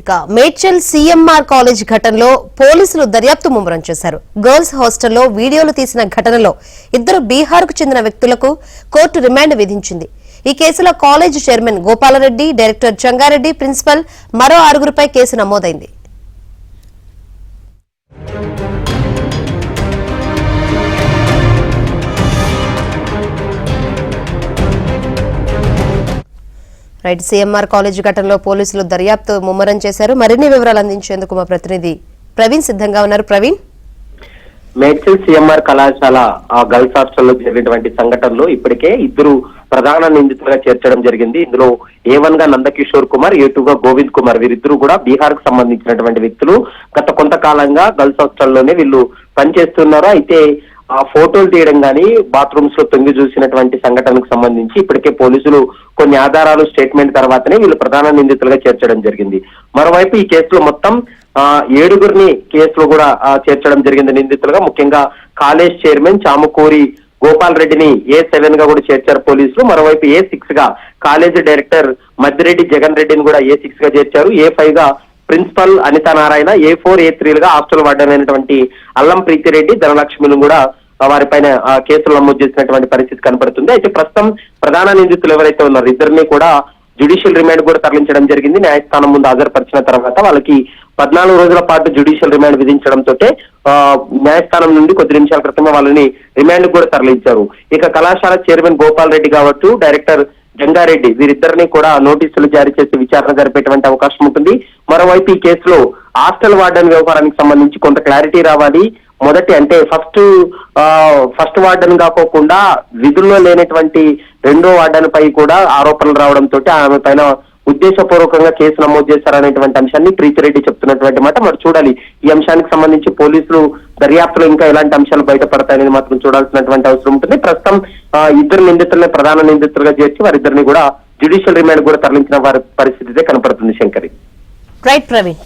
ఇక Medchal CMR college ఘటనలో పోలీసులు దర్యాప్తు ముమ్మరం చేశారు. గర్ల్స్ హాస్టల్లో వీడియోలు తీసిన ఘటనలో 2 బీహార్కు చెందిన వ్యక్తులకు కోర్టు రిమాండ్ విధించింది. ఈ కేసులో college chairman Gopal Reddy, director Janga Reddy, principal మరో 6గురిపై కేసు నమోదైంది. రైట్, సిఎంఆర్ కాలేజ్ ఘటనలో పోలీసులు దర్యాప్తు ముమ్మరం చేశారు. మరిన్ని వివరాలు అందించేందుకు మా ప్రతినిధి ప్రవీణ్ సిద్ధంగా ఉన్నారు. ప్రవీణ్, మేడ్చల్ సిఎంఆర్ కళాశాల గర్ల్స్ హాస్టల్లో జరిగినటువంటి సంఘటనలో ఇప్పటికే 2 ప్రధాన నిందితులుగా చేర్చడం జరిగింది. ఇందులో A1 గా నందకిషోర్ కుమార్, A2 గా గోవింద్ కుమార్, వీరిద్దరూ కూడా బీహార్ కు సంబంధించినటువంటి వ్యక్తులు. గత కొంతకాలంగా గర్ల్స్ హాస్టల్లోనే వీళ్ళు పనిచేస్తున్నారు. అయితే ఆ ఫోటోలు తీయడం గానీ, బాత్రూమ్స్ లో తొంగి చూసినటువంటి సంఘటనకు సంబంధించి ఇప్పటికే పోలీసులు కొన్ని ఆధారాలు, స్టేట్మెంట్ తర్వాతనే వీళ్ళు ప్రధాన నిందితులుగా చేర్చడం జరిగింది. మరోవైపు ఈ కేసులో మొత్తం 7గురిని కేసులో కూడా చేర్చడం జరిగింది నిందితులుగా. ముఖ్యంగా కాలేజ్ చైర్మన్ చామకూరి గోపాల్ రెడ్డిని A7 గా కూడా చేర్చారు పోలీసులు. మరోవైపు A6 గా కాలేజీ డైరెక్టర్ మద్దిరెడ్డి జగన్ రెడ్డిని కూడా A6 గా చేర్చారు. A5 గా principal Anita Narayana, A4, A3 గా హాస్టల్ వార్డెన్ అయినటువంటి అల్లం ప్రీతిరెడ్డి, ధనలక్ష్మిని కూడా వారిపైన కేసులు నమోదు చేసినటువంటి పరిస్థితి కనపడుతుంది. అయితే ప్రస్తుతం ప్రధాన నిందితులు ఎవరైతే ఉన్నారో 2ని కూడా జ్యుడిషియల్ రిమాండ్ కూడా తరలించడం జరిగింది. న్యాయస్థానం ముందు హాజరుపరిచిన తర్వాత వాళ్ళకి 14 రోజుల పాటు జ్యుడిషియల్ రిమాండ్ విధించడంతో న్యాయస్థానం నుండి కొద్ది నిమిషాల క్రితమే వాళ్ళని రిమాండ్ కూడా తరలించారు. ఇక కళాశాల చైర్మన్ గోపాల్ రెడ్డి కావచ్చు, డైరెక్టర్ జంగారెడ్డి, వీరిద్దరిని కూడా నోటీసులు జారీ చేసి విచారణ జరిపేటువంటి అవకాశం ఉంటుంది. మరోవైపు ఈ కేసులో హాస్టల్ వార్డెన్ వ్యవహారానికి సంబంధించి కొంత క్లారిటీ రావాలి. మొదటి అంటే ఫస్ట్ వార్డెన్ కాకోకుండా విధుల్లో లేనటువంటి 2వ వార్డెన్ పై కూడా ఆరోపణలు రావడంతో ఆమె పైన ఉద్దేశపూర్వకంగా కేసు నమోదు చేశారనేటువంటి అంశాన్ని ప్రీతిరెడ్డి చెప్తున్నటువంటి మాట. మరి చూడాలి, ఈ అంశానికి సంబంధించి పోలీసులు దర్యాప్తులో ఇంకా ఎలాంటి అంశాలు బయటపడతాయని మాత్రం చూడాల్సినటువంటి అవసరం ఉంటుంది. ప్రస్తుతం 2 నిందితులని ప్రధాన నిందితులుగా చేర్చి వారిద్దరిని కూడా జ్యుడిషియల్ రిమాండ్ కూడా తరలించిన వారి పరిస్థితి కనపడుతుంది. శంకరి. రైట్ ప్రవీణ్.